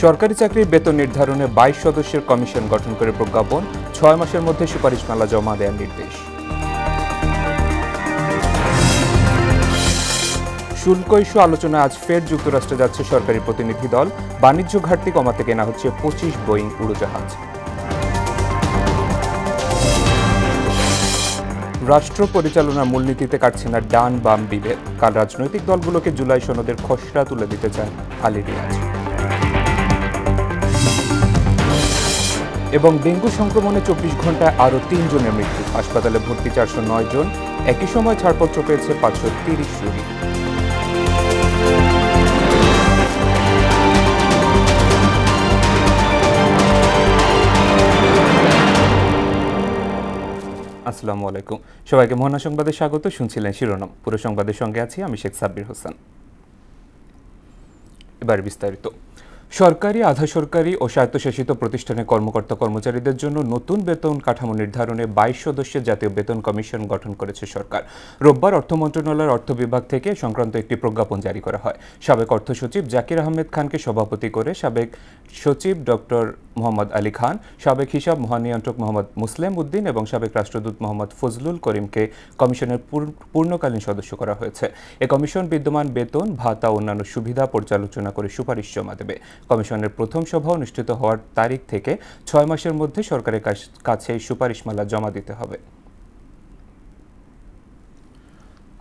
সরকারি চাকরির বেতন নির্ধারণে ২২ সদস্যের কমিশন গঠন করে প্রজ্ঞাপন, ৬ মাসের মধ্যে সুপারিশমালা জমা দেওয়ার নির্দেশ। শুল্ক ইস্যু আলোচনায় আজ ফের যুক্তরাষ্ট্রে যাচ্ছে সরকারি প্রতিনিধি দল। বাণিজ্য ঘাটতি কমাতে কেনা হচ্ছে ২৫ বোয়িং উড়োজাহাজ। রাষ্ট্র পরিচালনার মূলনীতিতে কাটছে না ডান বাম বিভেদ। কাল রাজনৈতিক দলগুলোকে জুলাই সনদের খসড়া তুলে দিতে চান আলী রিয়াজ। এবং ডেঙ্গু সংক্রমণে ২৪ ঘন্টায় আরও ৩ জনের মৃত্যু। হাসপাতালে ভর্তি ৪০৯ জন। একই সময় ছাড়পত্র পেয়েছে ৫৩০ রোগী। আসসালামু আলাইকুম, সবাইকে মহানা সংবাদে স্বাগত। শুনছিলেন শিরোনাম, পুরো সংবাদের সঙ্গে আছি আমি শেখ সাব্বির হোসেন। এবার বিস্তারিত। সরকারি, আধা সরকারি ও স্বায়ত্তশাসিত প্রতিষ্ঠানের কর্মকর্তা কর্মচারীদের জন্য নতুন বেতন কাঠামো নির্ধারণে ২২ সদস্যের জাতীয় বেতন কমিশন গঠন করেছে সরকার। রোববার অর্থ মন্ত্রণালয়ের অর্থ বিভাগ থেকে সংক্রান্ত একটি প্রজ্ঞাপন জারি করা হয়। সাবেক অর্থ সচিব জাকির আহমেদ খানকে সভাপতি করে সাবেক সচিব ডক্টর মোহাম্মদ আলী খান, সাবেক হিসাব মহানিয়ন্ত্রক মোহাম্মদ মুসলেম উদ্দিন এবং সাবেক রাষ্ট্রদূত মোহাম্মদ ফজলুল করিমকে কমিশনের পূর্ণকালীন সদস্য করা হয়েছে। এ কমিশন বিদ্যমান বেতন, ভাতা ও অন্যান্য সুবিধা পর্যালোচনা করে সুপারিশ জমা দেবে। কমিশনের প্রথম সভা অনুষ্ঠিত হওয়ার তারিখ থেকে ৬ মাসের মধ্যে সরকারের কাছে সুপারিশমালা জমা দিতে হবে।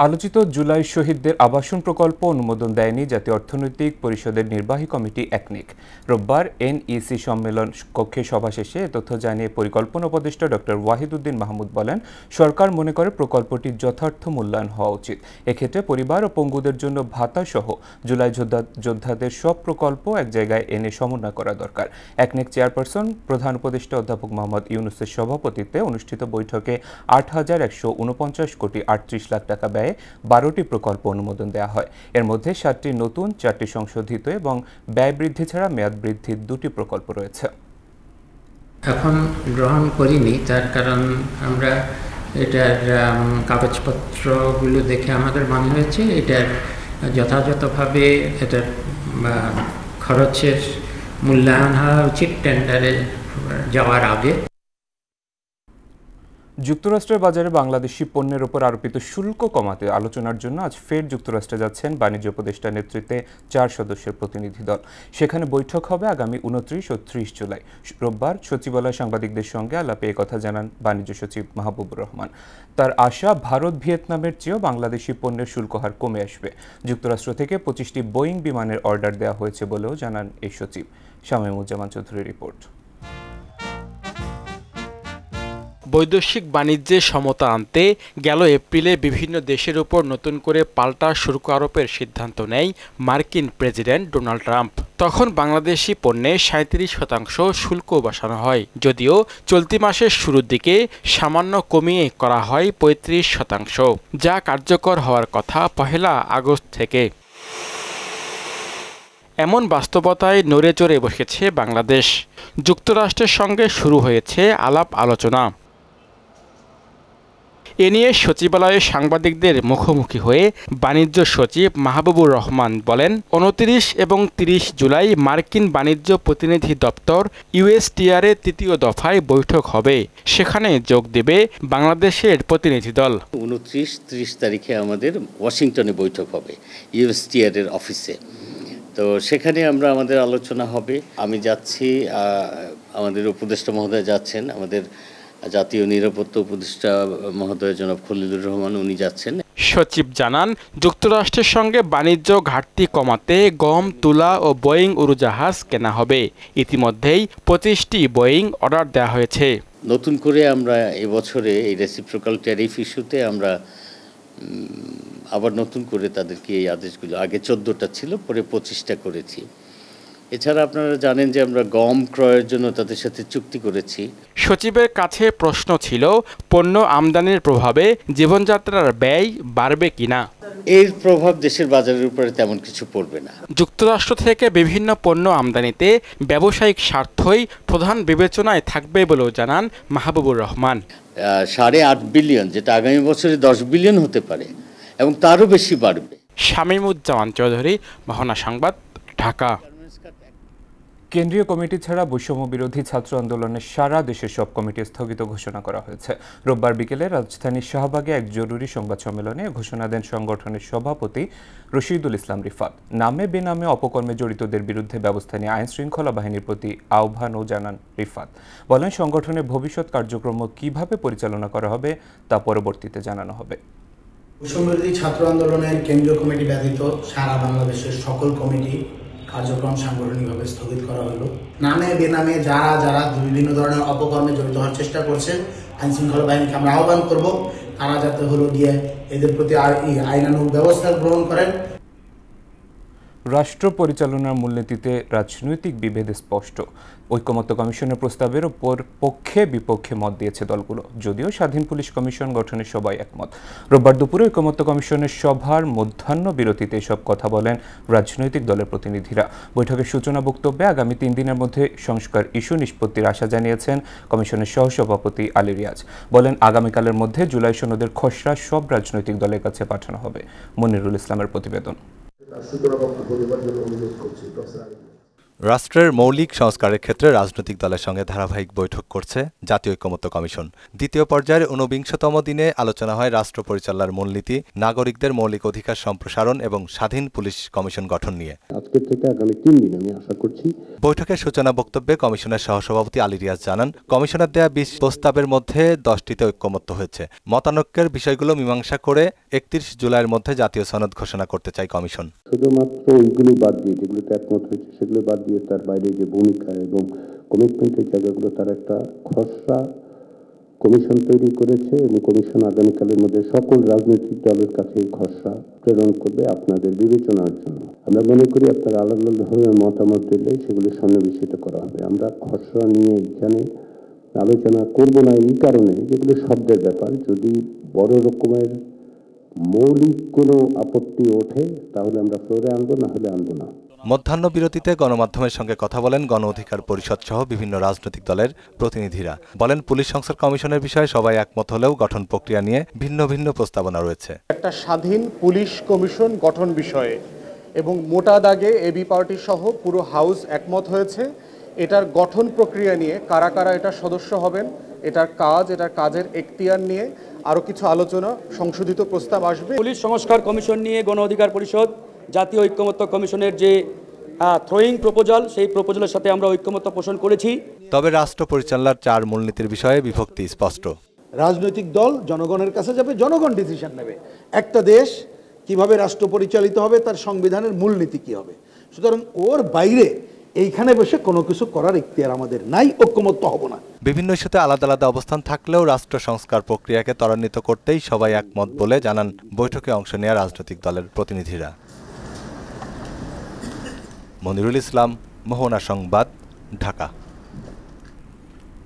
আলোচিত জুলাই শহীদদের আবাসন প্রকল্প অনুমোদন দেয়নি জাতীয় অর্থনৈতিক পরিষদের নির্বাহী কমিটি একনেক। রোববার এনইসি সম্মেলন কক্ষে সভা শেষে এ তথ্য জানিয়ে পরিকল্পনা উপদেষ্টা ডক্টর ওয়াহিদুদ্দিন মাহমুদ বলেন, সরকার মনে করে প্রকল্পটির যথার্থ মূল্যায়ন হওয়া উচিত। এক্ষেত্রে পরিবার ও পঙ্গুদের জন্য ভাতা সহ জুলাই যোদ্ধাদের সব প্রকল্প এক জায়গায় এনে সমন্বয় করা দরকার। একনেক চেয়ারপারসন প্রধান উপদেষ্টা অধ্যাপক মোহাম্মদ ইউনুসের সভাপতিত্বে অনুষ্ঠিত বৈঠকে ৮,১৪৯ কোটি ৩৮ লাখ টাকা ব্যয়ে ১২টি প্রকল্প অনুমোদন দেওয়া হয়। এর মধ্যে ৭টি নতুন, ৪টি সংশোধিত এবং ব্যয় বৃদ্ধি ছাড়া মেয়াদ বৃদ্ধির ২টি প্রকল্প রয়েছে। এখন গ্রহণ করিনি, তার কারণ আমরা এটার কাগজপত্রগুলো দেখে আমাদের মনে হয়েছে এটার যথাযথভাবে এটার খরচের মূল্যায়ন হওয়া উচিত টেন্ডারে যাওয়ার আগে। যুক্তরাষ্ট্রের বাজারে বাংলাদেশি পণ্যের ওপর আরোপিত শুল্ক কমাতে আলোচনার জন্য আজ ফের যুক্তরাষ্ট্রে যাচ্ছেন বাণিজ্য উপদেষ্টার নেতৃত্বে ৪ সদস্যের প্রতিনিধি দল। সেখানে বৈঠক হবে আগামী ২৯ ও ৩০ জুলাই। রোববার সচিবালয়ে সাংবাদিকদের সঙ্গে আলাপে কথা জানান বাণিজ্য সচিব মাহবুবুর রহমান। তার আশা, ভারত ভিয়েতনামের চেয়েও বাংলাদেশি পণ্যের শুল্ক হার কমে আসবে। যুক্তরাষ্ট্র থেকে ২৫টি বোয়িং বিমানের অর্ডার দেওয়া হয়েছে বলেও জানান এই সচিব। শামীমুজ্জামান চৌধুরীর রিপোর্ট। বৈদেশিক বাণিজ্যে সমতা আনতে গেল এপ্রিলে বিভিন্ন দেশের উপর নতুন করে পাল্টা শুল্ক আরোপের সিদ্ধান্ত নেয় মার্কিন প্রেসিডেন্ট ডোনাল্ড ট্রাম্প। তখন বাংলাদেশি পণ্যে ৩৭% শুল্ক বসানো হয়, যদিও চলতি মাসের শুরুর দিকে সামান্য কমিয়ে করা হয় ৩৫%, যা কার্যকর হওয়ার কথা ১ আগস্ট থেকে। এমন বাস্তবতায় নড়ে চড়ে বসেছে বাংলাদেশ। যুক্তরাষ্ট্রের সঙ্গে শুরু হয়েছে আলাপ আলোচনা। এ নিয়ে সচিবালয়ে সাংবাদিকদের মুখোমুখি হয়ে বাণিজ্য সচিব মাহবুবুর রহমান বলেন, ২৯ এবং ৩০ জুলাই মার্কিন বাণিজ্য প্রতিনিধি দপ্তর ইউএসটিআর এর ৩য় দফায় বৈঠক হবে। সেখানে যোগ দেবে বাংলাদেশের প্রতিনিধি দল। ২৯-৩০ তারিখে আমাদের ওয়াশিংটনে বৈঠক হবে ইউএসটিআর এর অফিসে। তো সেখানে আমাদের আলোচনা হবে। আমি যাচ্ছি, আমাদের উপদেষ্টা মহোদয় যাচ্ছেন, আমাদের জাতীয় নিরাপত্তা উপদেষ্টা মহোদয় জনাব খলিলুর রহমান, উনি যাচ্ছেন। সচিব জানান, যুক্তরাষ্ট্রের সঙ্গে বাণিজ্য ঘাটতি কমাতে গম, তুলা ও বোয়িং উড়োজাহাজ কেনা হবে। ইতিমধ্যেই ২৫টি বোয়িং অর্ডার দেওয়া হয়েছে। নতুন করে আমরা এবছরে এই রেসিপ্রোকাল ট্যারিফ ইস্যুতে আমরা আবার নতুন করে তাদেরকে এই আদেশগুলো, আগে 14টা ছিল, পরে 25টা করেছি। এছাড়া আপনারা জানেন যে আমরা গম ক্রয়ের জন্য তাদের সাথে চুক্তি করেছি। সচিবের কাছে প্রশ্ন ছিল, পণ্য আমদানির প্রভাবে জীবনযাত্রার ব্যয় বাড়বে কিনা। এর প্রভাব দেশের বাজারের উপরে তেমন কিছু পড়বে না। যুক্তরাষ্ট্র থেকে বিভিন্ন পণ্য আমদানিতে ব্যবসায়িক স্বার্থই প্রধান বিবেচনায় থাকবে বলেও জানান মাহবুবুর রহমান। 8.5 বিলিয়ন, যেটা আগামী বছরে 10 বিলিয়ন হতে পারে এবং তারও বেশি বাড়বে। শামীমুজ্জামান চৌধুরী, মহানা সংবাদ, ঢাকা। কেন্দ্রীয় কমিটি ছাড়া বৈষম্য বিরোধী ছাত্র আন্দোলনের সারা দেশের সব কমিটি স্থগিত ঘোষণা করা হয়েছে। রোববার বিকেলে রাজধানীর শাহবাগে এক জরুরি সংবাদ সম্মেলনে ঘোষণা দেন সংগঠনের সভাপতি রশিদুল ইসলাম রিফাত। নামে বেনামে অপকর্মে জড়িতদের বিরুদ্ধে ব্যবস্থা নিয়ে আইন শৃঙ্খলা বাহিনীর প্রতি আহ্বানও জানান রিফাত। বলেন, সংগঠনের ভবিষ্যৎ কার্যক্রম কিভাবে পরিচালনা করা হবে তা পরবর্তীতে জানানো হবে। বৈষম্য বিরোধী ছাত্র আন্দোলনের কেন্দ্রীয় কমিটি ব্যতীত সারা বাংলাদেশের সকল কমিটি কার্যক্রম সাংগঠনিকভাবে স্থগিত করা হলো। নামে বেনামে যারা বিভিন্ন ধরনের অপকর্মে জড়িত হওয়ার চেষ্টা করছেন, আইন শৃঙ্খলা বাহিনীকে আমরা আহ্বান করব তারা যাতে গিয়ে এদের প্রতি আইনানুগ ব্যবস্থা গ্রহণ করেন। রাষ্ট্র পরিচালনার মূলনীতিতে রাজনৈতিক বিভেদ স্পষ্ট। ঐকমত্য কমিশনের প্রস্তাবের উপর পক্ষে বিপক্ষে মত দিয়েছে দলগুলো, যদিও স্বাধীন পুলিশ কমিশন গঠনে সবাই একমত। রোববার দুপুরে ঐকমত্য কমিশনের সভার মধ্যাহ্ন বিরতিতে এসব কথা বলেন রাজনৈতিক দলের প্রতিনিধিরা। বৈঠকের সূচনা বক্তব্যে আগামী 3 দিনের মধ্যে সংস্কার ইস্যু নিষ্পত্তির আশা জানিয়েছেন কমিশনের সহসভাপতি আলী রিয়াজ। বলেন, আগামীকালের মধ্যে জুলাই সনদের খসড়া সব রাজনৈতিক দলের কাছে পাঠানো হবে। মনিরুল ইসলামের প্রতিবেদন। রাষ্ট্রের মৌলিক সংস্কারের ক্ষেত্রে রাজনৈতিক দলের সঙ্গে ধারাবাহিক বৈঠক করছে জাতীয় ঐকমত্য কমিশন। দ্বিতীয় পর্যায়ের 49তম দিনে আলোচনা হয় রাষ্ট্র পরিচালনার মূলনীতি, নাগরিকদের মৌলিক অধিকার সম্প্রসারণ এবং স্বাধীন পুলিশ কমিশন গঠন নিয়ে। আজকে থেকে আগামী 3 দিন আমি আশা করছি। বৈঠকের সূচনা বক্তব্যে কমিশনের সহসভাপতি আলী রিয়াজ জানান, কমিশনের দেয়া 20 প্রস্তাবের মধ্যে 10টিতে ঐকমত্য হয়েছে। মতানৈক্যের বিষয়গুলো মীমাংসা করে 31 জুলাইয়ের মধ্যে জাতীয় সনদ ঘোষণা করতে চায় কমিশন। শুধুমাত্র এইগুলো বাদ দিয়ে, যেগুলোতে একমত হয়েছে সেগুলো বাদ দিয়ে তার বাইরে যে ভূমিকা এবং কমিটমেন্টের জায়গাগুলো, তার একটা খসড়া কমিশন তৈরি করেছে এবং কমিশন আগামীকালের মধ্যে সকল রাজনৈতিক দলের কাছে এই খসড়া প্রেরণ করবে আপনাদের বিবেচনার জন্য। আমরা মনে করি আপনারা আলাদা ধরনের মতামত দিলে সেগুলো সন্নিবেশিত করা হবে। আমরা খসড়া নিয়ে এখানে আলোচনা করব না এই কারণে, যেগুলো শব্দের ব্যাপার। যদি বড় রকমের মৌলিক কোনো আপত্তি ওঠে তাহলে আমরা ফ্লোরে আনবো, না হলে আনবো না। মধ্যাহ্ন বিরতিতে গণমাধ্যমের সঙ্গে কথা বলেন গণ অধিকার পরিষদ সহ বিভিন্ন রাজনৈতিক দলের প্রতিনিধিরা। বলেন, পুলিশ সংস্কার কমিশনের বিষয়ে সবাই একমত হলেও গঠন প্রক্রিয়া নিয়ে ভিন্ন ভিন্ন প্রস্তাবনা রয়েছে। একটা স্বাধীন পুলিশ কমিশন গঠন বিষয়ে এবং মোটা দাগে এবি পার্টি সহ পুরো হাউস একমত হয়েছে। এটার গঠন প্রক্রিয়া নিয়ে কারা কারা এটার সদস্য হবেন, এটার কাজের এখতিয়ার নিয়ে আরও কিছু আলোচনা, সংশোধিত প্রস্তাব আসবে। পুলিশ সংস্কার কমিশন নিয়ে গণ অধিকার পরিষদ জাতীয় ঐকমত্য কমিশনের যে থ্রোয়িং প্রপোজাল, সেই প্রপোজালের সাথে আমরা ঐকমত্য পোষণ করেছি। তবে রাষ্ট্র পরিচালনার 4 মূলনীতির বিষয়ে বিভক্তি স্পষ্ট। রাজনৈতিক দল জনগণের কাছে যাবে, জনগণ ডিসিশন নেবে একটা দেশ কিভাবে রাষ্ট্র পরিচালিত হবে, তার সংবিধানের মূলনীতি কি হবে। সুতরাং ওর বাইরে এইখানে বসে কোনো কিছু করার ইখতিয়ার আমাদের নাই, ঐকমত্য হব না। বিভিন্ন ইস্যুতে আলাদা আলাদা অবস্থান থাকলেও রাষ্ট্র সংস্কার প্রক্রিয়াকে ত্বরান্বিত করতেই সবাই একমত বলে জানান বৈঠকে অংশ নেওয়া রাজনৈতিক দলের প্রতিনিধিরা। মনিরুল ইসলাম, মোহনা সংবাদ, ঢাকা।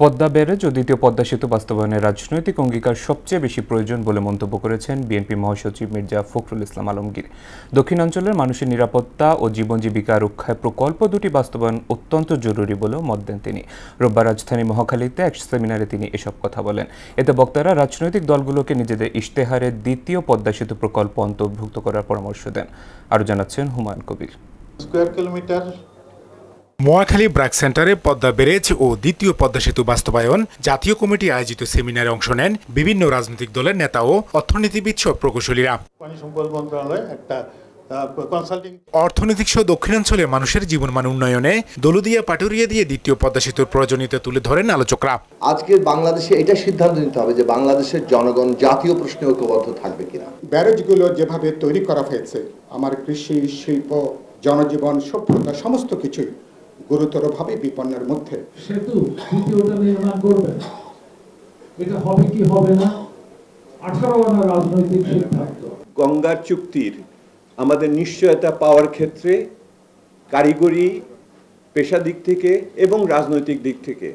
পদ্মা ব্যারেজ ও দ্বিতীয় পদ্মা সেতু বাস্তবায়নের রাজনৈতিক অঙ্গীকার সবচেয়ে বেশি প্রয়োজন বলে মন্তব্য করেছেন বিএনপি মহাসচিব মির্জা ফখরুল ইসলাম আলমগীর। দক্ষিণাঞ্চলের মানুষের নিরাপত্তা ও জীবন জীবিকা রক্ষায় প্রকল্প দুটি বাস্তবায়ন অত্যন্ত জরুরি বলেও মত দেন তিনি। রোববার রাজধানী মহাখালীতে এক সেমিনারে তিনি এসব কথা বলেন। এতে বক্তারা রাজনৈতিক দলগুলোকে নিজেদের ইশতেহারে দ্বিতীয় পদ্মা সেতু প্রকল্প অন্তর্ভুক্ত করার পরামর্শ দেন। আরও জানাচ্ছেন হুমায়ুন কবির। স্কয়ার কিলোমিটার মহাখালী ব্র্যাক সেন্টারে পদ্মা ব্যারেজ ও দ্বিতীয় পদ্মা সেতু বাস্তবায়ন জাতীয় কমিটি আয়োজিত সেমিনারে অংশ নেন বিভিন্ন রাজনৈতিক দলের নেতা ও অর্থনীতিবিদ সহ প্রকৌশলীরা। পানি সম্পদ মন্ত্রণালয় একটা কনসাল্টিং অর্থনৈতিক সহ দক্ষিণাঞ্চলের মানুষের জীবনমান উন্নয়নে দলুদিয়া পাটুরিয়া দিয়ে দ্বিতীয় পদ্মা সেতুর প্রয়োজনীয়তা তুলে ধরেন আলোচকরা। আজকে বাংলাদেশে এটা সিদ্ধান্ত নিতে হবে যে বাংলাদেশের জনগণ জাতীয় প্রশ্নে ঐক্যবদ্ধ থাকবে কিনা। ব্যারেজগুলো যেভাবে তৈরি করা হয়েছে, আমার কৃষি, শিল্প, জনজীবন, সভ্যতা সমস্ত কিছুই গুরুতরভাবে বিপন্নের মধ্যে। সেতু দ্বিতীয়টা নির্মাণ করবে, এটা হবে কি হবে না 18 আনা রাজনৈতিক সিদ্ধান্ত। গঙ্গার চুক্তির আমাদের নিশ্চয়তা পাওয়ার ক্ষেত্রে কারিগরি, পেশা দিক থেকে এবং রাজনৈতিক দিক থেকে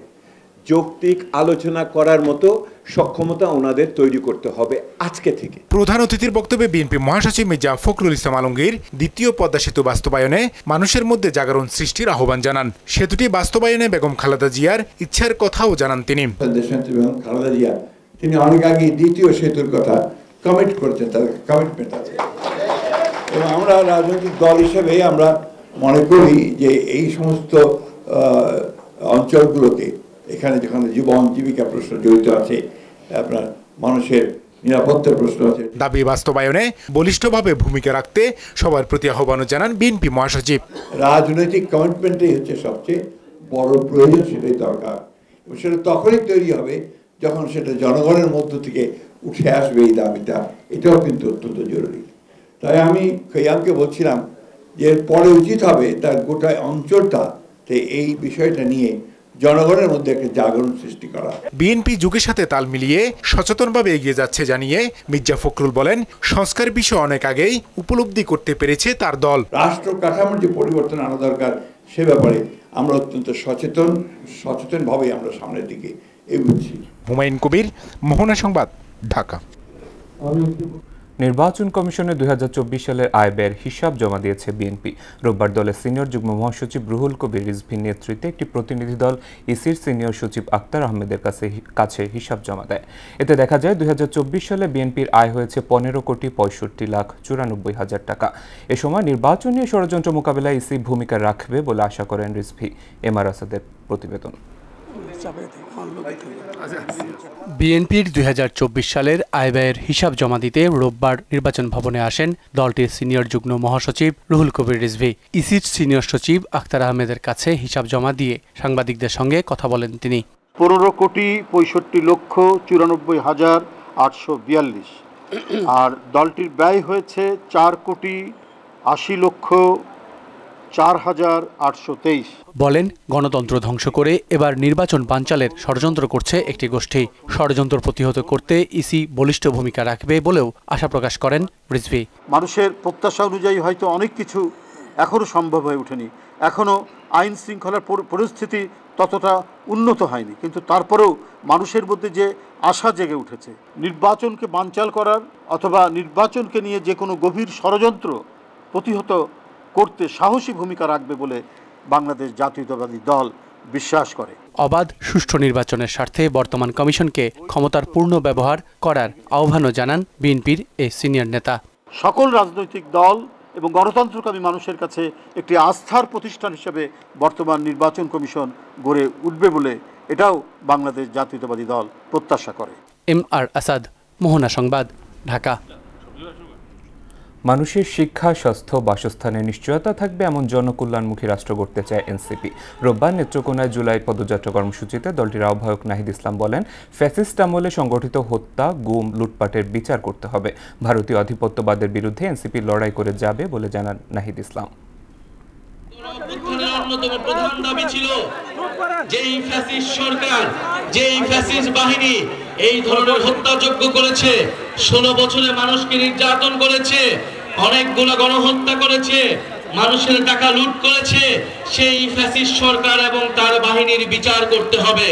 যৌক্তিক আলোচনা করার মতো সক্ষমতা ওনাদের তৈরি করতে হবে আজকে থেকে। প্রধান অতিথির বক্তব্যে বিএনপি মহাসচিব মির্জা ফখরুল ইসলাম আলমগীর দ্বিতীয় পদ্মা সেতু বাস্তবায়নে মানুষের মধ্যে জাগরণ সৃষ্টির আহ্বান জানান। সেতুটি বাস্তবায়নে বেগম খালেদা জিয়ার ইচ্ছার কথাও জানান তিনি। খালেদা জিয়া তিনি অনেক আগে দ্বিতীয় সেতুর কথা কমিট করছেন, তার কমিটমেন্ট আছে এবং আমরা রাজনৈতিক দল হিসেবে আমরা মনে করি যে এই সমস্ত অঞ্চলগুলোতে, এখানে যেখানে জীবন জীবিকা প্রশ্ন জড়িত আছে, আপনার মানুষের নিরাপত্তার প্রশ্ন আছে, দাবি বাস্তবায়নে বলিষ্ঠভাবে ভূমিকা রাখতে সবার প্রতি আহ্বান জানান বিএনপি মহাসচিব। রাজনৈতিক কমিটমেন্টই হচ্ছে সবচেয়ে বড় প্রয়োজন, সেটাই দরকার এবং সেটা তখনই তৈরি হবে যখন সেটা জনগণের মধ্য থেকে উঠে আসবে এই দাবিটা। এটাও কিন্তু অত্যন্ত জরুরি। তাই আমি খৈয়ামকে বলছিলাম যে পরে উচিত হবে তার গোটা অঞ্চলটাতে এই বিষয়টা নিয়ে জনগণের মধ্যে একটা জাগরণ সৃষ্টি করা। বিএনপি যুগের সাথে তাল মিলিয়ে সচেতনভাবে এগিয়ে যাচ্ছে জানিয়ে মির্জা ফখরুল বলেন, সংস্কার বিষয় অনেক আগেই উপলব্ধি করতে পেরেছে তার দল। রাষ্ট্র কাঠামোর যে পরিবর্তন আনা দরকার সে ব্যাপারে আমরা অত্যন্ত সচেতনভাবে আমরা সামনের দিকে এগোচ্ছি। হুমায়ুন কবির, মোহনা সংবাদ, ঢাকা। নির্বাচন কমিশনে 2024 সালের আয় ব্যয়ের হিসাব জমা দিয়েছে বিএনপি। রোববার দলের সিনিয়র যুগ্ম মহাসচিব রুহুল কবির রিজভির নেতৃত্বে একটি প্রতিনিধি দল ইসির সিনিয়র সচিব আক্তার আহমেদের কাছে হিসাব জমা দেয়। এতে দেখা যায় 2024 সালে বিএনপির আয় হয়েছে 15,65,94,000 টাকা। এ সময় নির্বাচন নিয়ে ষড়যন্ত্র মোকাবিলায় ইসি ভূমিকা রাখবে বলে আশা করেন রিজভি। এমআর আসাদের প্রতিবেদন। বিএনপির 2024 সালের আয় ব্যয়ের হিসাব জমা দিতে রোববার নির্বাচন ভবনে আসেন দলটির সিনিয়র যুগ্ম মহাসচিব রুহুল কবির রিজভি। ইসির সিনিয়র সচিব আক্তার আহমেদের কাছে হিসাব জমা দিয়ে সাংবাদিকদের সঙ্গে কথা বলেন তিনি। 15,65,842 আর দলটির ব্যয় হয়েছে 4,80,04,823। বলেন, গণতন্ত্র ধ্বংস করে এবার নির্বাচন বানচালের ষড়যন্ত্র করছে একটি গোষ্ঠী। ষড়যন্ত্র প্রতিহত করতে ইসি বলিষ্ঠ ভূমিকা রাখবে বলেও আশা প্রকাশ করেন রিজভি। মানুষের প্রত্যাশা অনুযায়ী হয়তো অনেক কিছু এখনও সম্ভব হয়ে ওঠেনি, এখনও আইন শৃঙ্খলার পরিস্থিতি ততটা উন্নত হয়নি, কিন্তু তারপরেও মানুষের মধ্যে যে আশা জেগে উঠেছে, নির্বাচনকে বানচাল করার অথবা নির্বাচনকে নিয়ে যে কোনো গভীর ষড়যন্ত্র প্রতিহত করতে সাহসী ভূমিকা রাখবে বলে বাংলাদেশ জাতীয়তাবাদী দল বিশ্বাস করে। অবাধ সুষ্ঠু নির্বাচনের স্বার্থে বর্তমান কমিশনকে ক্ষমতার পূর্ণ ব্যবহার করার আহ্বানও জানান বিএনপির এই সিনিয়র নেতা। সকল রাজনৈতিক দল এবং গণতন্ত্রকামী মানুষের কাছে একটি আস্থার প্রতিষ্ঠান হিসেবে বর্তমান নির্বাচন কমিশন গড়ে উঠবে বলে এটাও বাংলাদেশ জাতীয়তাবাদী দল প্রত্যাশা করে। এমআর আসাদ, মোহনা সংবাদ, ঢাকা। মানুষের শিক্ষা, স্বাস্থ্য, বাসস্থানের নিশ্চয়তা থাকবে এমন জনকল্যাণমুখী রাষ্ট্র গড়তে চায় এনসিপি। রোববার নেত্রকোনায় জুলাই পদযাত্রা কর্মসূচিতে দলটির আহ্বায়ক নাহিদ ইসলাম বলেন, ফ্যাসিস্ট আমলে সংগঠিত হত্যা, গুম, লুটপাটের বিচার করতে হবে। ভারতীয় আধিপত্যবাদের বিরুদ্ধে এনসিপি লড়াই করে যাবে বলে জানান নাহিদ ইসলাম। অন্যতম প্রধান দাবি ছিল যেই ফ্যাসিস্ট সরকার, যেই ফ্যাসিস্ট বাহিনী এই ধরনের হত্যাযজ্ঞ করেছে, 16 বছরে মানুষকে নির্যাতন করেছে, অনেকগুলো গণহত্যা করেছে, মানুষের টাকা লুট করেছে, সেই ফ্যাসিস্ট সরকার এবং তার বাহিনীর বিচার করতে হবে।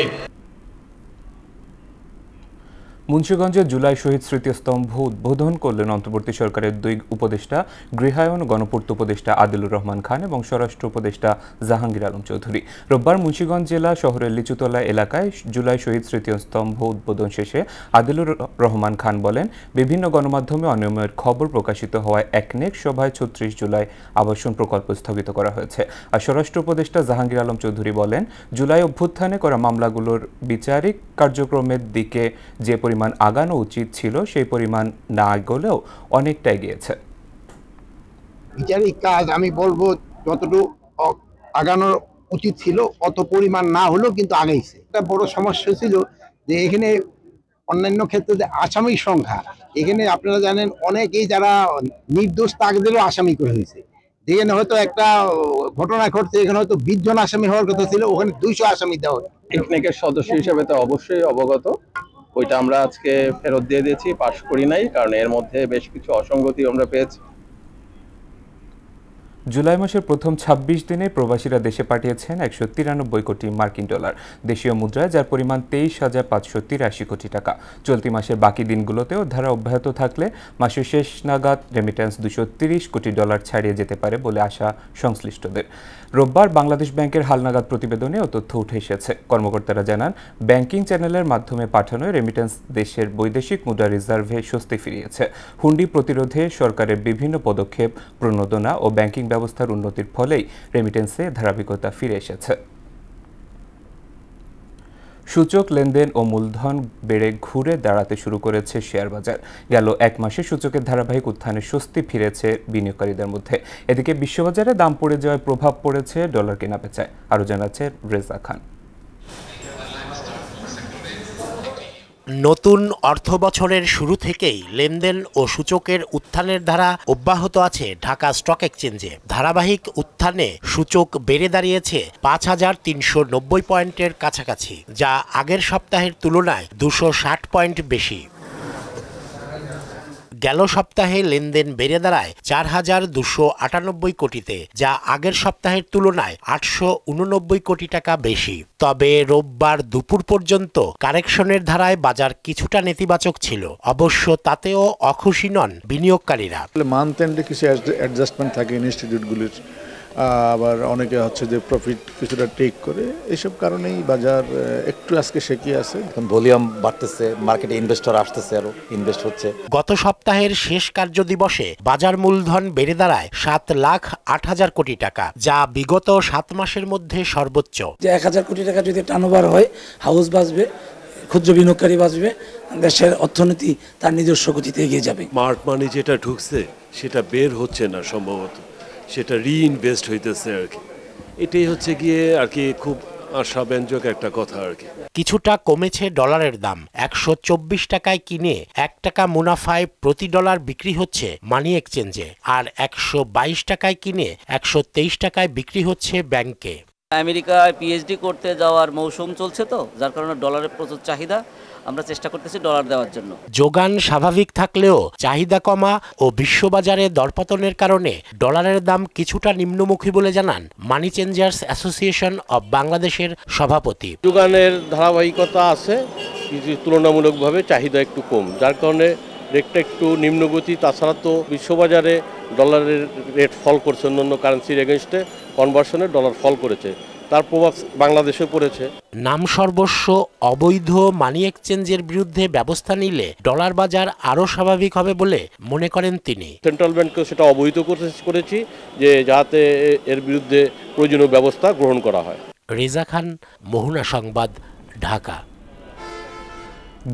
মুন্সিগঞ্জে জুলাই শহীদ স্মৃতিস্তম্ভ উদ্বোধন করলেন অন্তর্বর্তী সরকারের 2 উপদেষ্টা, গৃহায়ন গণপূর্ত উপদেষ্টা আদিলুর রহমান খান এবং স্বরাষ্ট্র উপদেষ্টা জাহাঙ্গীর আলম চৌধুরী। রোববার মুন্সিগঞ্জ জেলা শহরের লিচুতলা এলাকায় জুলাই শহীদ স্মৃতিস্তম্ভ উদ্বোধন শেষে আদিলুর রহমান খান বলেন, বিভিন্ন গণমাধ্যমে অনিয়মের খবর প্রকাশিত হওয়ায় একনেক সভায় 36 জুলাই আবাসন প্রকল্প স্থগিত করা হয়েছে। আর স্বরাষ্ট্র উপদেষ্টা জাহাঙ্গীর আলম চৌধুরী বলেন, জুলাই অভ্যুত্থানে করা মামলাগুলোর বিচারিক কার্যক্রমের দিকে যে পরিমাণ আগানো উচিত ছিল সেই পরিমাণ না গেলেও অনেকটাই গিয়েছে। বিচারিক কাজ আমি বলবো যতটুকু আগানো উচিত ছিল অত পরিমাণ না হলেও কিন্তু আগাইছে। একটা বড় সমস্যা ছিল যে এখানে অন্যান্য ক্ষেত্রে যে আসামির সংখ্যা, এখানে আপনারা জানেন অনেকেই যারা নির্দোষ তাদেরও আসামি করে হয়েছে। যেখানে হয়তো একটা ঘটনা ঘটছে, এখানে হয়তো 20 জন আসামি হওয়ার কথা ছিল, ওখানে 200 আসামি দেওয়া। টেকনিকের সদস্য হিসেবে তো অবশ্যই অবগত, ওইটা আমরা আজকে ফেরত দিয়ে দিয়েছি, পাশ করি নাই, কারণ এর মধ্যে বেশ কিছু অসঙ্গতি আমরা পেয়েছি। জুলাই মাসের প্রথম 26 দিনে প্রবাসীরা দেশে পাঠিয়েছেন 193 কোটি মার্কিন ডলার দেশীয় মুদ্রায়, যার পরিমাণ 23,583 কোটি টাকা। চলতি মাসের বাকি দিনগুলোতেও ধারা অব্যাহত থাকলে মাসের শেষ নাগাদ রেমিট্যান্স 230 কোটি ডলার ছাড়িয়ে যেতে পারে বলে আশা সংশ্লিষ্টদের। রোববার বাংলাদেশ ব্যাংকের হালনাগাদ প্রতিবেদনেও তথ্য উঠে এসেছে। কর্মকর্তারা জানান, ব্যাংকিং চ্যানেলের মাধ্যমে পাঠানো রেমিট্যান্স দেশের বৈদেশিক মুদ্রা রিজার্ভে স্বস্তি ফিরিয়েছে। হুন্ডি প্রতিরোধে সরকারের বিভিন্ন পদক্ষেপ, প্রণোদনা ও ব্যাংকিং ব্যবস্থার উন্নতির ফলেই রেমিটেন্সে ধারাবাহিকতা ফিরে এসেছে। সূচক লেনদেন ও মূলধন বেড়ে ঘুরে দাঁড়াতে শুরু করেছে শেয়ার বাজার। গেল এক মাসে সূচকের ধারাবাহিক উত্থানে স্বস্তি ফিরেছে বিনিয়োগকারীদের মধ্যে। এদিকে বিশ্ববাজারে দাম পড়ে যাওয়ার প্রভাব পড়েছে ডলার কেনাবেচায়। আরও জানাচ্ছে রেজা খান। নতুন অর্থবছরের শুরু থেকেই লেনদেন ও সূচকের উত্থানের ধারা অব্যাহত আছে ঢাকা স্টক এক্সচেঞ্জে। ধারাবাহিক উত্থানে সূচক বেড়ে দাঁড়িয়েছে ৫,৩৯০ পয়েন্টের কাছাকাছি, যা আগের সপ্তাহের তুলনায় ২৬০ পয়েন্ট বেশি। গেল সপ্তাহে লেনদেন বেড়ে দাঁড়ায় ৪,২৯৮ কোটিতে, যা আগের সপ্তাহের তুলনায় ৮৮৯ কোটি টাকা বেশি। তবে রোববার দুপুর পর্যন্ত কারেকশনের ধারায় বাজার কিছুটা নেতিবাচক ছিল। অবশ্য তাতেও অখুশি নন বিনিয়োগকারীরা। মান্থ এন্ডে কিছু অ্যাডজাস্টমেন্ট থাকে ইনস্টিটিউটগুলির, আবার অনেকে হচ্ছে যে প্রফিট কিছুটা টেক করে, এইসব কারণেই বাজার একটু আজকে শেকি আছে। এখন ভলিউম বাড়তেছে, মার্কেটে ইনভেস্টর আসতেছে, আরো ইনভেস্ট হচ্ছে। গত সপ্তাহের শেষ কার্যদিবসে বাজার মূলধন বেড়ে দাঁড়ায় ৭,০৮,০০০ কোটি টাকা, যা বিগত ৭ মাসের মধ্যে সর্বোচ্চ। যে ১,০০০ কোটি টাকা যদি টার্নওভার হয়, হাউস বাঁচবে, ক্ষুদ্র বিনিয়োগকারী বাঁচবে, দেশের অর্থনীতি তার নিজস্ব গতিতে এগিয়ে যাবে। স্মার্ট মানি যেটা ঢুকছে সেটা বের হচ্ছে না, সম্ভবত সেটা রিইনভেস্ট হইতেছে আর কি। এটাই হচ্ছে গিয়ে আর কি খুব আশাব্যঞ্জক একটা কথা আর কি। কিছুটা কমেছে ডলারের দাম। ১২৪ টাকায় কিনে ১ টাকা মুনাফায় প্রতি ডলার বিক্রি হচ্ছে মানি এক্সচেঞ্জে, আর ১২২ টাকায় কিনে ১২৩ টাকায় বিক্রি হচ্ছে ব্যাংকে। আমেরিকায় পিএইচডি করতে যাওয়ার মৌসুম চলছে, তো যার কারণে ডলারের প্রচুর চাহিদা। আমরা চেষ্টা করতেছি ডলার দেওয়ার জন্য। যোগান স্বাভাবিক থাকলেও চাহিদা কমা ও বিশ্ববাজারে দরপতনের কারণে ডলারের দাম কিছুটা নিম্নমুখী বলে জানান মানি চেঞ্জার্স অ্যাসোসিয়েশন অব বাংলাদেশের সভাপতি। যোগানের ধারাবাহিকতা আছে, কিন্তু তুলনামূলকভাবে চাহিদা একটু কম, যার কারণে রেটটা একটু নিম্নগতি। তাছাড়া তো বিশ্ববাজারে ডলারের রেট ফল করছে, অন্যান্য কারেন্সির এগেনস্টে কনভার্সনে ডলার ফল করেছে, তার প্রভাব বাংলাদেশে পড়েছে। নাম সর্বস্ব অবৈধ মানি এক্সচেঞ্জের বিরুদ্ধে ব্যবস্থা নিলে ডলার বাজার আরও স্বাভাবিক হবে বলে মনে করেন তিনি। সেন্ট্রাল ব্যাংককে সেটা অবহিত করেছি যে যাতে এর বিরুদ্ধে প্রয়োজনীয় ব্যবস্থা গ্রহণ করা হয়। রেজা খান, মোহনা সংবাদ, ঢাকা।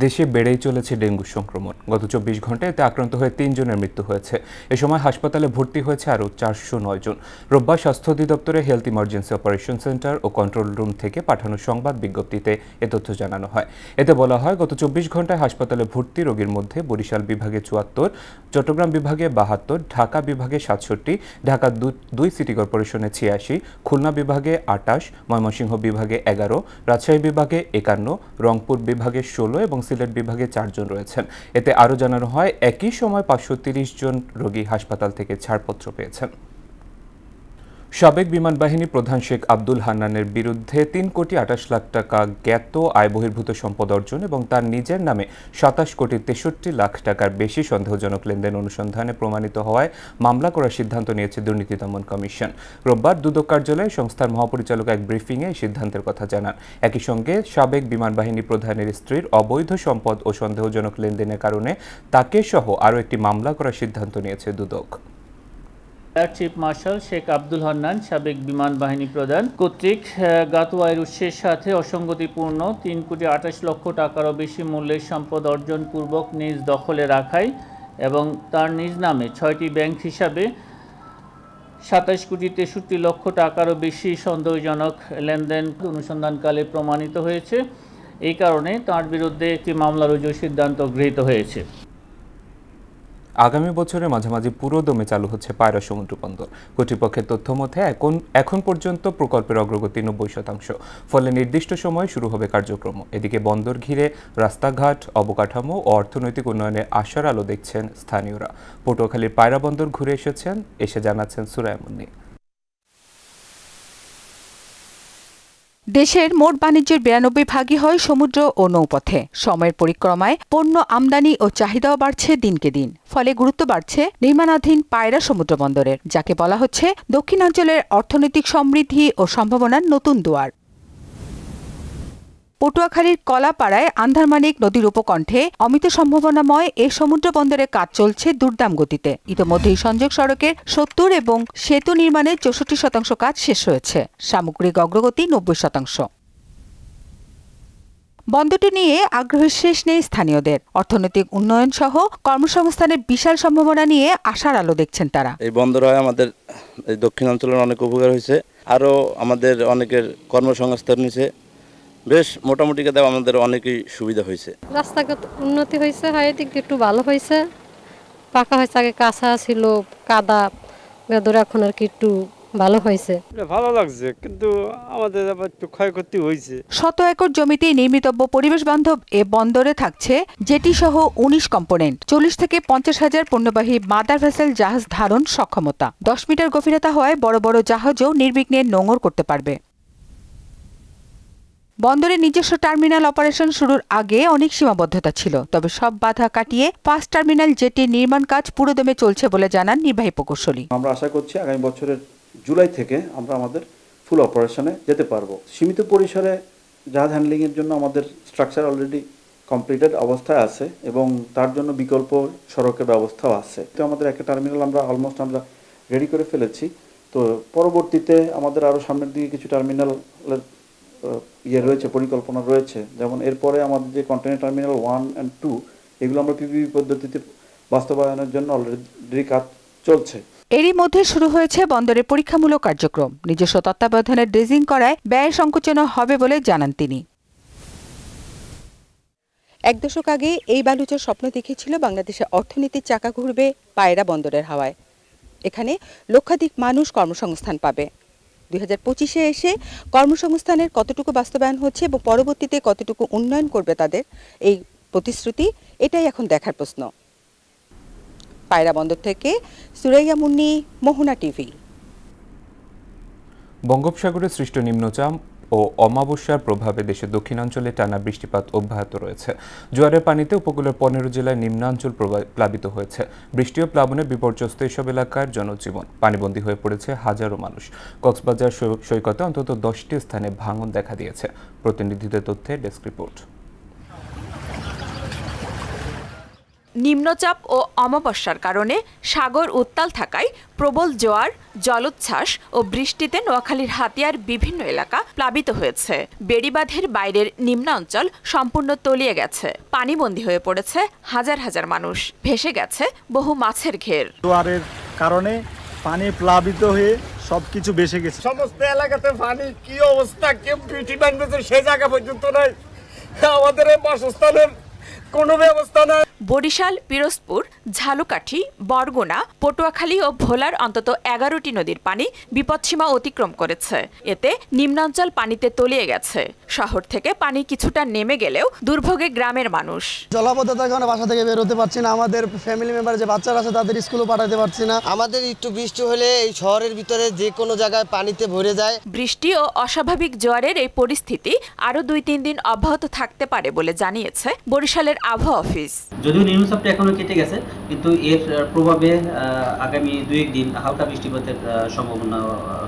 দেশে বেড়েই চলেছে ডেঙ্গু সংক্রমণ। গত ২৪ ঘন্টায় এতে আক্রান্ত হয়ে ৩ জনের মৃত্যু হয়েছে। এ সময় হাসপাতালে ভর্তি হয়েছে আরও ৪০৯ জন। রোববার স্বাস্থ্য অধিদপ্তরে হেলথ ইমার্জেন্সি অপারেশন সেন্টার ও কন্ট্রোল রুম থেকে পাঠানো সংবাদ বিজ্ঞপ্তিতে এ তথ্য জানানো হয়। এতে বলা হয়, গত ২৪ ঘন্টায় হাসপাতালে ভর্তি রোগীর মধ্যে বরিশাল বিভাগে ৭৪, চট্টগ্রাম বিভাগে ৭২, ঢাকা বিভাগে ৬৭, ঢাকা ২ সিটি কর্পোরেশনে ৮৬, খুলনা বিভাগে ২৮, ময়মনসিংহ বিভাগে ১১, রাজশাহী বিভাগে ৫১, রংপুর বিভাগে ১৬ এবং সিলেট বিভাগে ৪ জন রয়েছেন। এতে আরও জানানো হয়, একই সময় ৫৩০ জন রোগী হাসপাতাল থেকে ছাড়পত্র পেয়েছেন। সাবেক বিমান বাহিনী প্রধান শেখ আব্দুল হান্নানের বিরুদ্ধে ৩,২৮,০০,০০০ টাকা জ্ঞাত আয় বহির্ভূত সম্পদ অর্জন এবং তার নিজের নামে ২৭,৬৩,০০,০০০ টাকার বেশি সন্দেহজনক লেনদেন অনুসন্ধানে প্রমাণিত হওয়ায় মামলা করার সিদ্ধান্ত নিয়েছে দুর্নীতি দমন কমিশন। রোববার দুদক কার্যালয়ে সংস্থার মহাপরিচালক এক ব্রিফিংয়ে এই সিদ্ধান্তের কথা জানান। একই সঙ্গে সাবেক বিমান বাহিনী প্রধানের স্ত্রীর অবৈধ সম্পদ ও সন্দেহজনক লেনদেনের কারণে তাকে সহ আরও একটি মামলা করার সিদ্ধান্ত নিয়েছে Dudok. Air chief marshal Sheikh Abdul Hannan সাবেক বিমান বাহিনী প্রধান কর্তৃক জ্ঞাত আয়ের উৎসের সাথে অসঙ্গতিপূর্ণ ৩,২৮,০০,০০০ টাকারও বেশি মূল্যের সম্পদ অর্জনপূর্বক নিজ দখলে রাখায় এবং তার নিজ নামে ৬টি ব্যাংক হিসাবে ২৭,৬৩,০০,০০০ টাকারও বেশি সন্দেহজনক লেনদেন অনুসন্ধানকালে প্রমাণিত হয়েছে। এই কারণে তার বিরুদ্ধে একটি মামলা রুজুর সিদ্ধান্ত গৃহীত হয়েছে। আগামী বছরের মাঝামাঝি পুরোদমে চালু হচ্ছে পায়রা সমুদ্র বন্দর। কর্তৃপক্ষের তথ্য মতে এখন পর্যন্ত প্রকল্পের অগ্রগতি ৯০%, ফলে নির্দিষ্ট সময়ে শুরু হবে কার্যক্রম। এদিকে বন্দর ঘিরে রাস্তাঘাট, অবকাঠামো ও অর্থনৈতিক উন্নয়নের আশার আলো দেখছেন স্থানীয়রা। পটুয়াখালীর পায়রা বন্দর ঘুরে এসে জানাচ্ছেন সুরায়া মুন্নি। দেশের মোট বাণিজ্যের ৯২ ভাগই হয় সমুদ্র ও নৌপথে। সময়ের পরিক্রমায় পণ্য আমদানি ও চাহিদাও বাড়ছে দিনকে দিন। ফলে গুরুত্ব বাড়ছে নির্মাণাধীন পায়রা সমুদ্র বন্দরের, যাকে বলা হচ্ছে দক্ষিণাঞ্চলের অর্থনৈতিক সমৃদ্ধি ও সম্ভাবনার নতুন দুয়ার। পটুয়াখালীর কলাপাড়ায় আন্ধারমানিক নদীর উপকণ্ঠে অমিত সম্ভাবনাময় এ সমুদ্র বন্দরে কাজ চলছে দুর্দাম গতিতে। ইতোমধ্যেই সংযোগ সড়কের ৭০ এবং সেতু নির্মাণের ৬৪% কাজ শেষ হয়েছে। সামগ্রিক অগ্রগতি ৯০%। বন্দরটি নিয়ে আগ্রহের শেষ নেই স্থানীয়দের। অর্থনৈতিক উন্নয়ন সহ কর্মসংস্থানের বিশাল সম্ভাবনা নিয়ে আশার আলো দেখছেন তারা। এই বন্দর হয় আমাদের দক্ষিণ অঞ্চলের অনেক উপকার হয়েছে, আরও আমাদের অনেকের কর্মসংস্থান হয়েছে, বেশ মোটামুটি কথা আমাদের অনেকই সুবিধা হয়েছে। রাস্তাঘাট উন্নতি হয়েছে, হয় দিক দিয়ে একটু ভালো হয়েছে, পাকা হয়েছে। আগে কাঁচা ছিল, কাদা বেদর, এখন আর কি একটু ভালো হয়েছে। ভালো লাগছে, কিন্তু আমাদের আবার একটু ক্ষয়ক্ষতি হয়েছে। 100 একর জমিতে নির্মিতব্য পরিবেশ বান্ধব এ বন্দরে থাকছে জেটি সহ 19 কম্পোনেন্ট, 40 থেকে 50,000 পণ্যবাহী মাদার ভেসেল জাহাজ ধারণ সক্ষমতা, 10 মিটার গভীরতা হওয়ায় বড় বড় জাহাজও নির্বিঘ্নে নোঙর করতে পারবে। বন্দরে নিজস্ব টার্মিনাল অপারেশন শুরুর আগে অনেক সীমাবদ্ধতা ছিল, তবে সব বাধা কাটিয়ে 5 টার্মিনাল জেটির নির্মাণ কাজ পুরোদমে চলছে বলে জানান নির্বাহী প্রকৌশলী। আমরা আশা করছি আগামী বছরের জুলাই থেকে আমরা আমাদের ফুল অপারেশনে যেতে পারবো। সীমিত পরিসরে জাহাজ হ্যান্ডলিংয়ের জন্য আমাদের স্ট্রাকচার অলরেডি কমপ্লিটেড অবস্থায় আছে এবং তার জন্য বিকল্প সড়কের ব্যবস্থাও আছে। তো আমাদের একটা টার্মিনাল আমরা অলমোস্ট রেডি করে ফেলেছি। তো পরবর্তীতে আমাদের আরও সামনের দিকে কিছু টার্মিনালের রয়েছে, পরিকল্পনা রয়েছে। যেমন এরপরে আমাদের যে কন্টেইনার টার্মিনাল 1 and 2 এগুলো আমরা পিপিপি পদ্ধতিতে বাস্তবায়নের জন্য অলরেডি কাজ চলছে। এরই মধ্যে শুরু হয়েছে বন্দরের পরীক্ষামূলক কার্যক্রম। নিজস্ব তত্ত্বাবধানে ড্রেজিং করায় ব্যয় সংকোচন হবে বলে জানান তিনি। 1 দশক আগে এই বালুচর স্বপ্ন দেখেছিল বাংলাদেশের অর্থনীতির চাকা ঘুরবে পায়রা বন্দরের হাওয়ায়। এখানে লক্ষাধিক মানুষ কর্মসংস্থান পাবে। 2025-এ এসে কর্মসংস্থানের কতটুকু বাস্তবায়ন হচ্ছে এবং পরবর্তীতে কতটুকু উন্নয়ন করবে তাদের এই প্রতিশ্রুতি, এটাই এখন দেখার প্রশ্ন। পায়রা বন্দর থেকে সুরাইয়া মুন্নি, মোহনা টিভি। বঙ্গোপসাগরে সৃষ্ট নিম্নচাপ ও অমাবস্যার প্রভাবে দেশের দক্ষিণাঞ্চলে টানা বৃষ্টিপাত অব্যাহত রয়েছে। জোয়ারের পানিতে উপকূলের 15 জেলায় নিম্নাঞ্চল প্লাবিত হয়েছে। বৃষ্টি ও প্লাবনে বিপর্যস্ত এসব এলাকার জনজীবন, পানিবন্দী হয়ে পড়েছে হাজারো মানুষ। কক্সবাজার সৈকতে অন্তত 10টি স্থানে ভাঙন দেখা দিয়েছে। প্রতিনিধিদের তথ্যে ডেস্ক রিপোর্ট। নিম্নচাপ ও অমাবস্যার কারণে সাগর উত্তাল থাকায় প্রবল জোয়ার, জলোচ্ছ্বাস ও বৃষ্টিতে নোয়াখালীর হাতিয়ার বিভিন্ন এলাকা প্লাবিত হয়েছে। বেড়িবাঁধের বাইরের নিম্নাঞ্চল সম্পূর্ণ তলিয়ে গেছে। পানিবন্দী হয়ে পড়েছে হাজার হাজার মানুষ। ভেসে গেছে বহু মাছের ঘের। জোয়ারের কারণে পানি প্লাবিত হয়ে সবকিছু ভেসে গেছে। সমস্ত এলাকাতে পানি কি অবস্থা, কেউ বিউটি বান্ধবে সে জায়গা পর্যন্ত নাই। আমাদের বাসস্থানের কোনো ব্যবস্থা নাই। বরিশাল, পিরোজপুর, ঝালকাঠি, বরগুনা, পটুয়াখালী ও ভোলার অন্তত 11টি নদীর পানি বিপদসীমা অতিক্রম করেছে। এতে নিম্নাঞ্চল পানিতে তলিয়ে গেছে। শহর থেকে পানি কিছুটা নেমে গেলেও দুর্ভোগে গ্রামের মানুষ। জলাবদ্ধতার কারণে বাসা থেকে বের হতে পারছি না। আমাদের ফ্যামিলি মেম্বার যে বাচ্চারা আছে তাদের স্কুলে পাঠাতে পারছি না। আমাদের একটু বৃষ্টি হলে এই শহরের ভিতরে যে কোনো জায়গায় পানিতে ভরে যায়। বৃষ্টি ও অস্বাভাবিক জোয়ারের এই পরিস্থিতি আরও 2-3 দিন অব্যাহত থাকতে পারে বলে জানিয়েছে বরিশালের আবহাওয়া অফিস। যদিও নিম্নচাপটা এখনো কেটে গেছে, কিন্তু এর প্রভাবে আগামী 2-1 দিন হালকা বৃষ্টিপাতের সম্ভাবনা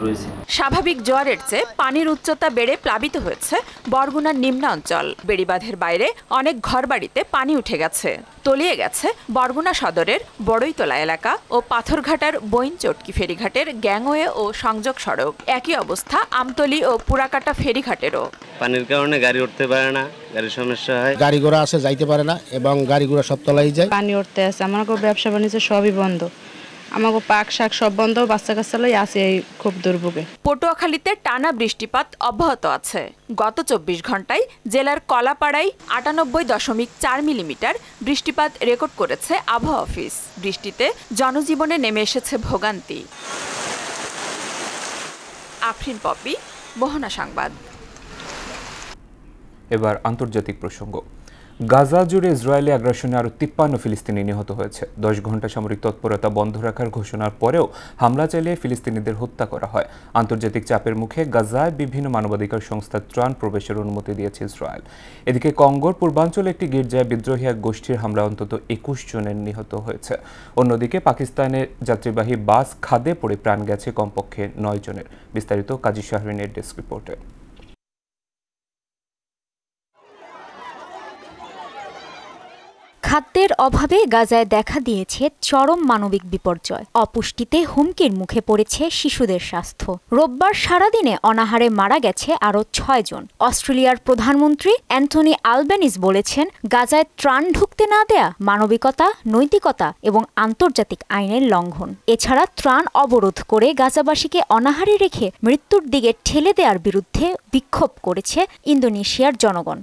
রয়েছে। স্বাভাবিক জোয়ারের চেয়ে পানির উচ্চতা বেড়ে প্লাবিত হয়েছে বরগুনার নিম্নাঞ্চল। বেড়িবাঁধের বাইরে অনেক ঘরবাড়িতে পানি উঠে গেছে। তলিয়ে গেছে বরগুনা সদরের বড়ইতলা এলাকা ও পাথরঘাটার বইনচটকি ফেরিঘাটের গ্যাংওয়ে ও সংযোগ সড়ক। একই অবস্থা আমতলী ও পুরাকাটা ফেরিঘাটেরও। পানির কারণে গাড়ি উঠতে পারে না, গাড়ির সমস্যা হয়, গাড়ি ঘোড়া আসে যাইতে পারে না এবং গাড়ি ঘোড়া সব তলাই যায়। পানি উঠতে আছে, আমাকে ব্যবসা বাণিজ্য সবই বন্ধ, আমাকে পাক শাক সব বন্ধ, বাচ্চা কাচ্চা লই আসে খুব দুর্ভোগে। পটুয়াখালীতে টানা বৃষ্টিপাত অব্যাহত আছে। গত 24 ঘন্টায় জেলার কলাপাড়ায় 98.4 মিলিমিটার বৃষ্টিপাত রেকর্ড করেছে আবহাওয়া অফিস। বৃষ্টিতে জনজীবনে নেমে এসেছে ভোগান্তি। আফরিন পপি, মোহনা সংবাদ। এবার আন্তর্জাতিক প্রসঙ্গ। গাজা জুড়ে ইসরায়েলি আগ্রাসনে আরও 53 ফিলিস্তিনি নিহত হয়েছে। 10 ঘন্টা সামরিক তৎপরতা বন্ধ রাখার ঘোষণার পরেও হামলা চালিয়ে ফিলিস্তিনিদের হত্যা করা হয়। আন্তর্জাতিক চাপের মুখে গাজায় বিভিন্ন মানবাধিকার সংস্থা ত্রাণ প্রবেশের অনুমতি দিয়েছে ইসরায়েল। এদিকে কঙ্গোর পূর্বাঞ্চলে একটি গির্জায় বিদ্রোহী এক গোষ্ঠীর হামলায় অন্তত 21 জনের নিহত হয়েছে। অন্যদিকে পাকিস্তানের যাত্রীবাহী বাস খাদে পড়ে প্রাণ গেছে কমপক্ষে 9 জনের। বিস্তারিত কাজী শাহরিনের ডেস্ক রিপোর্টে। খাদ্যের অভাবে গাজায় দেখা দিয়েছে চরম মানবিক বিপর্যয়। অপুষ্টিতে হুমকির মুখে পড়েছে শিশুদের স্বাস্থ্য। রোববার সারাদিনে অনাহারে মারা গেছে আরও 6 জন। অস্ট্রেলিয়ার প্রধানমন্ত্রী অ্যান্থনি আলবেনিজ বলেছেন, গাজায় ত্রাণ ঢুকতে না দেয়া মানবিকতা, নৈতিকতা এবং আন্তর্জাতিক আইনের লঙ্ঘন। এছাড়া ত্রাণ অবরোধ করে গাজাবাসীকে অনাহারে রেখে মৃত্যুর দিকে ঠেলে দেওয়ার বিরুদ্ধে বিক্ষোভ করেছে ইন্দোনেশিয়ার জনগণ।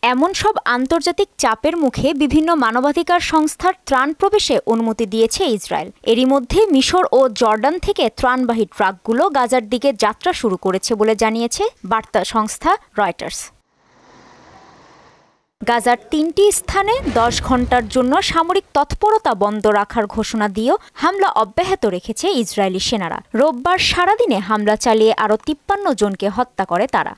এমন সব আন্তর্জাতিক চাপের মুখে বিভিন্ন মানবাধিকার সংস্থার ত্রাণ প্রবেশে অনুমতি দিয়েছে ইসরায়েল। এরই মধ্যে মিশর ও জর্ডান থেকে ত্রাণবাহী ট্রাকগুলো গাজার দিকে যাত্রা শুরু করেছে বলে জানিয়েছে বার্তা সংস্থা রয়টার্স। গাজার 3টি স্থানে 10 ঘণ্টার জন্য সামরিক তৎপরতা বন্ধ রাখার ঘোষণা দিয়েও হামলা অব্যাহত রেখেছে ইসরায়েলি সেনারা। রোববার সারাদিনে হামলা চালিয়ে আরও 53 জনকে হত্যা করে তারা।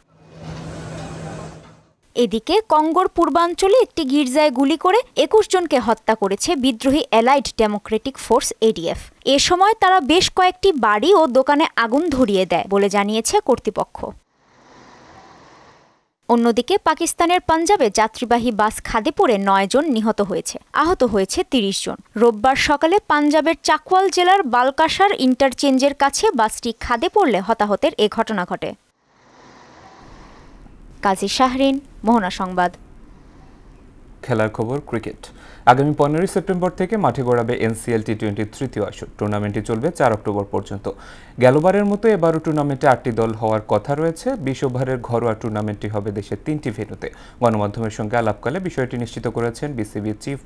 এদিকে কঙ্গোর পূর্বাঞ্চলে একটি গির্জায় গুলি করে 21 জনকে হত্যা করেছে বিদ্রোহী অ্যালাইড ডেমোক্রেটিক ফোর্স এডিএফ। এ সময় তারা বেশ কয়েকটি বাড়ি ও দোকানে আগুন ধরিয়ে দেয় বলে জানিয়েছে কর্তৃপক্ষ। অন্যদিকে পাকিস্তানের পাঞ্জাবে যাত্রীবাহী বাস খাদে পড়ে 9 জন নিহত হয়েছে, আহত হয়েছে 30 জন। রোববার সকালে পাঞ্জাবের চাকওয়াল জেলার বালকাসার ইন্টারচেঞ্জের কাছে বাসটি খাদে পড়লে হতাহতের এ ঘটনা ঘটে। কাজী শাহরিন, মোহনা সংবাদ। খেলার খবর ক্রিকেট। আগামী 15 সেপ্টেম্বর থেকে মাঠে গড়াবে এনসিএল টি20 তৃতীয় আসর। টুর্নামেন্টটি চলবে 4 অক্টোবর পর্যন্ত। গেলবারের মতো এবারও টুর্নামেন্টে 8টি দল হওয়ার কথা রয়েছে। 20 ওভারের ঘরোয়া টুর্নামেন্টটি হবে দেশের 3টি ভেন্যুতে। গণমাধ্যমের সঙ্গে আলাপকালে বিষয়টি নিশ্চিত করেছেন BCB chief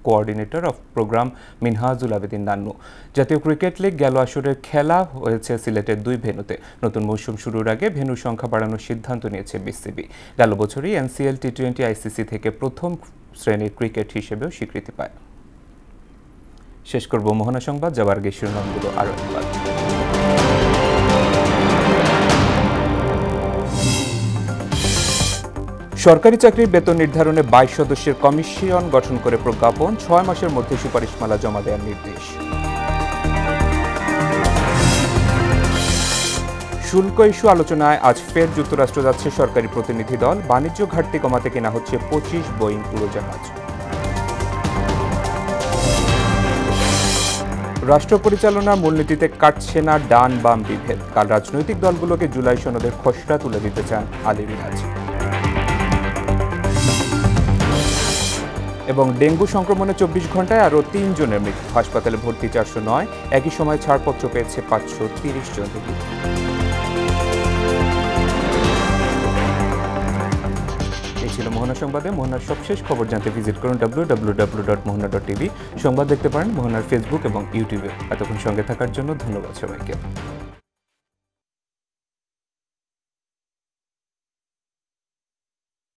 coordinator of program Minhajul Abedin Nannu. জাতীয় ক্রিকেট লিগ গেল আসরের খেলা হয়েছে সিলেটের 2 ভেন্যুতে। নতুন মৌসুম শুরুর আগে ভেন্যু সংখ্যা বাড়ানোর সিদ্ধান্ত নিয়েছে বিসিবি। গেল বছরই এনসিএল টি20 আইসিসি থেকে প্রথম শ্রেণীর ক্রিকেট হিসেবেও স্বীকৃতি পায়। শেষ করব মোহনা সংবাদ, যাবার আগে শিরোনামগুলো আরও একবার। সরকারি চাকরির বেতন নির্ধারণে 22 সদস্যের কমিশন গঠন করে প্রজ্ঞাপন। 6 মাসের মধ্যে সুপারিশমালা জমা দেওয়ার নির্দেশ। শুল্ক ইস্যু আলোচনায় আজ ফের যুক্তরাষ্ট্র যাচ্ছে সরকারি প্রতিনিধি দল। বাণিজ্য ঘাটতি কমাতে কেনা হচ্ছে 25 বোয়িং উড়োজাহাজ। রাষ্ট্র পরিচালনার মূলনীতিতে কাটছে না ডান বাম বিভেদ। কাল রাজনৈতিক দলগুলোকে জুলাই সনদের খসড়া তুলে দিতে চান আলী রিয়াজ। এবং ডেঙ্গু সংক্রমণে 24 ঘন্টায় আরও 3 জনের মৃত্যু। হাসপাতালে ভর্তি 409। একই সময় ছাড়পত্র পেয়েছে 530 জন রোগী। এই ছিল মোহনা সংবাদে। মোহনার সবশেষ খবর জানতে ভিজিট করুন www.mohana.tv। সংবাদ দেখতে পারেন মোহনার ফেসবুক এবং ইউটিউবে। এতক্ষণ সঙ্গে থাকার জন্য ধন্যবাদ সবাইকে।